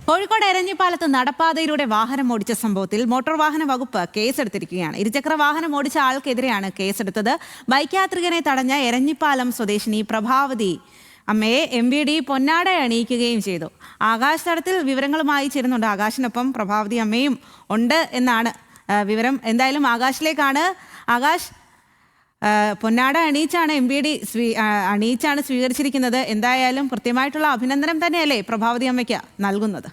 കോഴിക്കോട് എരഞ്ഞിപ്പാലത്ത് നടപ്പാതയിലൂടെ വാഹനം ഓടിച്ച സംഭവത്തിൽ മോട്ടോർ വാഹന വകുപ്പ് കേസെടുത്തിരിക്കുകയാണ്. ഇരുചക്ര വാഹനം ഓടിച്ച ആൾക്കെതിരെയാണ് കേസെടുത്തത്. ബൈക്ക് യാത്രികനെ തടഞ്ഞ എരഞ്ഞിപ്പാലം സ്വദേശിനി പ്രഭാവതി അമ്മയെ MVD പൊന്നാട അണിയിക്കുകയും ചെയ്തു. ആകാശ് തടത്തിൽ വിവരങ്ങളുമായി ചേരുന്നുണ്ട്. ആകാശിനൊപ്പം പ്രഭാവതി അമ്മയും ഉണ്ട് എന്നാണ് വിവരം. എന്തായാലും ആകാശിലേക്കാണ്. ആകാശ്, പൊന്നാട അണിയിച്ചാണ് MVD അണിയിച്ചാണ് സ്വീകരിച്ചിരിക്കുന്നത്. എന്തായാലും കൃത്യമായിട്ടുള്ള അഭിനന്ദനം തന്നെയല്ലേ പ്രഭാവതി അമ്മയ്ക്ക് നൽകുന്നത്?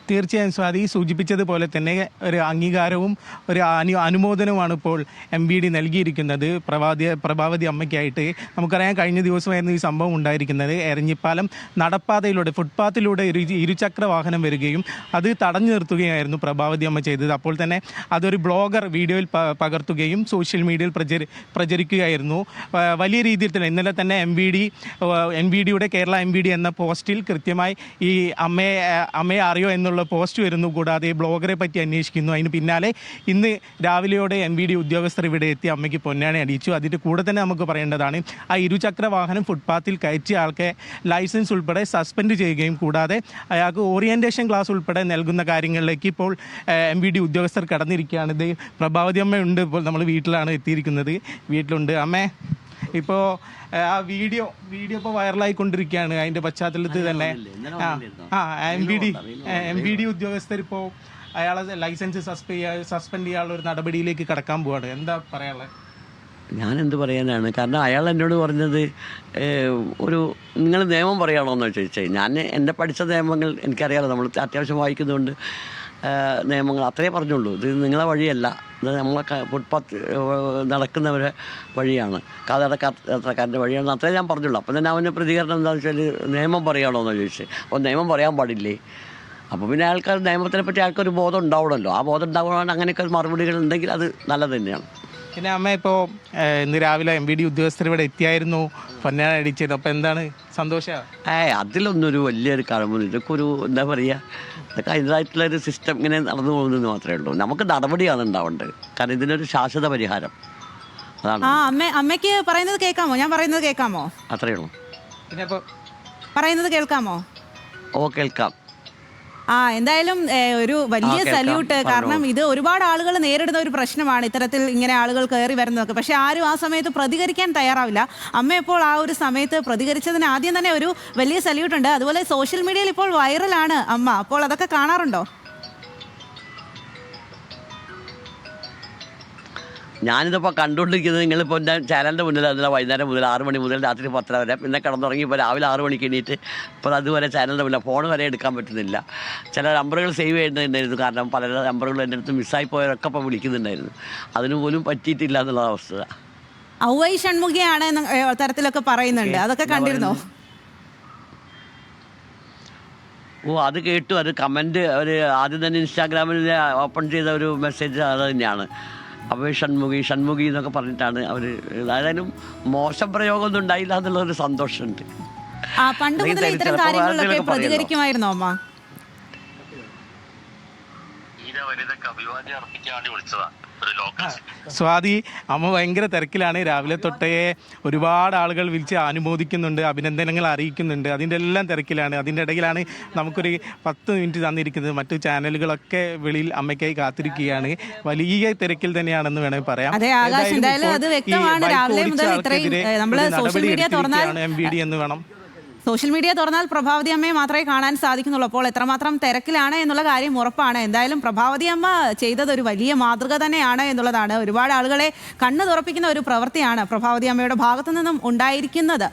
തീർച്ചയായും സ്വാതി സൂചിപ്പിച്ചതുപോലെ തന്നെ ഒരു അംഗീകാരവും ഒരു അനുമോദനവുമാണ് ഇപ്പോൾ MVD നൽകിയിരിക്കുന്നത് പ്രഭാവതി അമ്മയ്ക്കായിട്ട്. നമുക്കറിയാം, കഴിഞ്ഞ ദിവസമായിരുന്നു ഈ സംഭവം ഉണ്ടായിരിക്കുന്നത്. എരഞ്ഞിപ്പാലം നടപ്പാതയിലൂടെ ഫുട്പാത്തിലൂടെ ഒരു ഇരുചക്ര വാഹനം വരികയും അത് തടഞ്ഞു നിർത്തുകയായിരുന്നു പ്രഭാവതി അമ്മ ചെയ്തത്. അപ്പോൾ തന്നെ അതൊരു ബ്ലോഗർ വീഡിയോയിൽ പകർത്തുകയും സോഷ്യൽ മീഡിയയിൽ പ്രചരിക്കുകയായിരുന്നു. വലിയ രീതിയിൽ തന്നെ ഇന്നലെ തന്നെ MVDയുടെ കേരള MVD എന്ന പോസ്റ്റിൽ കൃത്യമായി ഈ അമ്മയെ അറിയോ എന്നുള്ള പോസ്റ്റ് വരുന്നു. കൂടാതെ ബ്ലോഗറെ പറ്റി അന്വേഷിക്കുന്നു. അതിന് പിന്നാലെ ഇന്ന് രാവിലെയോടെ MVD ഉദ്യോഗസ്ഥർ ഇവിടെ എത്തി അമ്മയ്ക്ക് പൊന്നാണി അടിച്ചു. അതിൻ്റെ കൂടെ തന്നെ നമുക്ക് പറയേണ്ടതാണ്, ആ ഇരുചക്ര വാഹനം ഫുട്പാത്തിൽ കയറ്റിയ ആൾക്ക് ലൈസൻസ് ഉൾപ്പെടെ സസ്പെൻഡ് ചെയ്യുകയും കൂടാതെ അയാൾക്ക് ഓറിയൻറ്റേഷൻ ക്ലാസ് ഉൾപ്പെടെ നൽകുന്ന കാര്യങ്ങളിലേക്ക് ഇപ്പോൾ MVD ഉദ്യോഗസ്ഥർ കടന്നിരിക്കുകയാണ്. ഇത് പ്രഭാവതി അമ്മ ഉണ്ട്. ഇപ്പോൾ നമ്മൾ വീട്ടിലാണ് എത്തിയിരിക്കുന്നത്. വീട്ടിലുണ്ട് അമ്മേ. ഇപ്പോൾ ആ വീഡിയോ ഇപ്പോൾ വൈറലായിക്കൊണ്ടിരിക്കുകയാണ്. അതിൻ്റെ പശ്ചാത്തലത്തിൽ തന്നെ MVD ഉദ്യോഗസ്ഥർ ഇപ്പോൾ അയാളെ ലൈസൻസ് സസ്പെൻഡ് ചെയ്യാനുള്ള ഒരു നടപടിയിലേക്ക് കടക്കാൻ പോവാണ്. എന്താ പറയാനുള്ളത്? ഞാനെന്ത് പറയാനാണ്? കാരണം അയാൾ എന്നോട് പറഞ്ഞത് നിങ്ങൾ നിയമം പറയുകയാണോ എന്ന് ചോദിച്ചാൽ, ഞാൻ എൻ്റെ പഠിച്ച നിയമങ്ങൾ എനിക്കറിയാമല്ലോ, നമ്മൾ അത്യാവശ്യം വായിക്കുന്നതുകൊണ്ട് നിയമങ്ങൾ അത്രേ പറഞ്ഞുള്ളൂ. ഇത് നിങ്ങളെ വഴിയല്ല, ഇത് നമ്മളെ ഫുട്പാത്ത് നടക്കുന്നവരെ വഴിയാണ്, കാൽനടക്കാരൻ്റെ വഴിയാണ്, അത്രേ ഞാൻ പറഞ്ഞുള്ളൂ. അപ്പം തന്നെ അവൻ്റെ പ്രതികരണം എന്താണെന്ന് വെച്ചാൽ, നിയമം പറയുകയാണോ എന്ന് ചോദിച്ചു. അപ്പോൾ നിയമം പറയാൻ പാടില്ലേ? അപ്പോൾ പിന്നെ ആൾക്കാർ നിയമത്തിനെ പറ്റി ആൾക്കൊരു ബോധം ഉണ്ടാവണമല്ലോ. ആ ബോധം ഉണ്ടാവുകയാണ്. അങ്ങനെയൊക്കെ മറുപടികൾ ഉണ്ടെങ്കിൽ അത് നല്ലത് തന്നെയാണ്. പിന്നെ അമ്മ, ഇപ്പോൾ ഇന്ന് രാവിലെ MVD ഉദ്യോഗസ്ഥർ ഇവിടെ എത്തിയായിരുന്നു പൊന്നാട അടിച്ചത്. അപ്പോൾ എന്താണ് സന്തോഷം? അതിലൊന്നും ഒരു വലിയൊരു കാര്യമൊന്നും, ഇതൊക്കെ ഒരു എന്താ പറയുക, ഇതൊക്കെ അതിൻ്റെതായിട്ടുള്ളൊരു സിസ്റ്റം ഇങ്ങനെ നടന്നു പോകുന്നതെന്ന് മാത്രമേ ഉള്ളൂ. നമുക്ക് നടപടിയാണ് ഉണ്ടാവേണ്ടത്. കാരണം ഇതിനൊരു ശാശ്വത പരിഹാരം അതാണ്. അമ്മയ്ക്ക് പറയുന്നത് കേൾക്കാമോ? ഞാൻ പറയുന്നത് കേൾക്കാമോ? അത്രയേ ഉള്ളൂ. പിന്നെ ഇപ്പോൾ പറയുന്നത് കേൾക്കാമോ? കേൾക്കാം. എന്തായാലും ഒരു വലിയ സല്യൂട്ട്. കാരണം ഇത് ഒരുപാട് ആളുകൾ നേരിടുന്ന ഒരു പ്രശ്നമാണ്, ഇത്തരത്തിൽ ഇങ്ങനെ ആളുകൾ കയറി വരുന്നതൊക്കെ. പക്ഷെ ആരും ആ സമയത്ത് പ്രതികരിക്കാൻ തയ്യാറാവില്ല. അമ്മ ഇപ്പോൾ ആ ഒരു സമയത്ത് പ്രതികരിച്ചതിന് ആദ്യം തന്നെ ഒരു വലിയ സല്യൂട്ട് ഉണ്ട്. അതുപോലെ സോഷ്യൽ മീഡിയയിൽ ഇപ്പോൾ വൈറലാണ് അമ്മ. അപ്പോൾ അതൊക്കെ കാണാറുണ്ടോ? ഞാനിതിപ്പോൾ കണ്ടുകൊണ്ടിരിക്കുന്നത്, നിങ്ങളിപ്പോൾ എൻ്റെ ചാനലിൻ്റെ മുന്നിൽ അതിൽ വൈകുന്നേരം മുതൽ 6 മണി മുതൽ രാത്രി 10 വരെ, പിന്നെ കിടന്നുറങ്ങി ഇപ്പോൾ രാവിലെ 6 മണിക്ക് എണീറ്റ് ഇപ്പോൾ അതുവരെ ചാനലിൻ്റെ മുന്നിൽ ഫോൺ വരെ എടുക്കാൻ പറ്റുന്നില്ല. ചില നമ്പറുകൾ സേവ് ചെയ്യേണ്ടതുണ്ടായിരുന്നു. കാരണം പല നമ്പറുകളും എൻ്റെ അടുത്ത് മിസ്സായി പോയവരൊക്കെ ഇപ്പോൾ വിളിക്കുന്നുണ്ടായിരുന്നു. അതിന് പോലും പറ്റിയിട്ടില്ല എന്നുള്ള അവസ്ഥ. ഔവൈ ഷൺമുഖിയാണ് തരത്തിലൊക്കെ പറയുന്നുണ്ട്. അതൊക്കെ കണ്ടിരുന്നോ? അത് കേട്ടു. അത് കമൻറ്റ് അവർ ആദ്യം തന്നെ ഇൻസ്റ്റാഗ്രാമിൽ ഓപ്പൺ ചെയ്ത ഒരു മെസ്സേജ് അത് തന്നെയാണ്. അപ്പോൾ ഷൺമുഖി എന്നൊക്കെ പറഞ്ഞിട്ടാണ് അവർ. ഏതായാലും മോശം പ്രയോഗമൊന്നും ഉണ്ടായില്ല എന്നുള്ളൊരു സന്തോഷമുണ്ട്. പണ്ട് മുതൽ ഇത്തരം കാര്യങ്ങളിലൊക്കെ പ്രതികരിക്കുമായിരുന്നോ അമ്മ? സ്വാതി, അമ്മ ഭയങ്കര തിരക്കിലാണ്. രാവിലെ തൊട്ടേ ഒരുപാട് ആളുകൾ വിളിച്ച് അനുമോദിക്കുന്നുണ്ട്, അഭിനന്ദനങ്ങൾ അറിയിക്കുന്നുണ്ട്. അതിൻ്റെ എല്ലാം തിരക്കിലാണ്. അതിൻ്റെ ഇടയിലാണ് നമുക്കൊരു 10 മിനിറ്റ് തന്നിരിക്കുന്നത്. മറ്റു ചാനലുകളൊക്കെ വെളിയിൽ അമ്മയ്ക്കായി കാത്തിരിക്കുകയാണ്. വലിയ തിരക്കിൽ തന്നെയാണെന്ന് വേണമെങ്കിൽ പറയാം. MVD എന്ന് വേണം. സോഷ്യൽ മീഡിയ തുറന്നാൽ പ്രഭാവതി അമ്മയെ മാത്രമേ കാണാൻ സാധിക്കുന്നുള്ളൂ. അപ്പോൾ എത്രമാത്രം തിരക്കിലാണ് എന്നുള്ള കാര്യം ഉറപ്പാണ്. എന്തായാലും പ്രഭാവതി അമ്മ ചെയ്തത് ഒരു വലിയ മാതൃക തന്നെയാണ് എന്നുള്ളതാണ്. ഒരുപാട് ആളുകളെ കണ്ണു തുറപ്പിക്കുന്ന ഒരു പ്രവൃത്തിയാണ് പ്രഭാവതി അമ്മയുടെ ഭാഗത്തു നിന്നും ഉണ്ടായിരിക്കുന്നത്.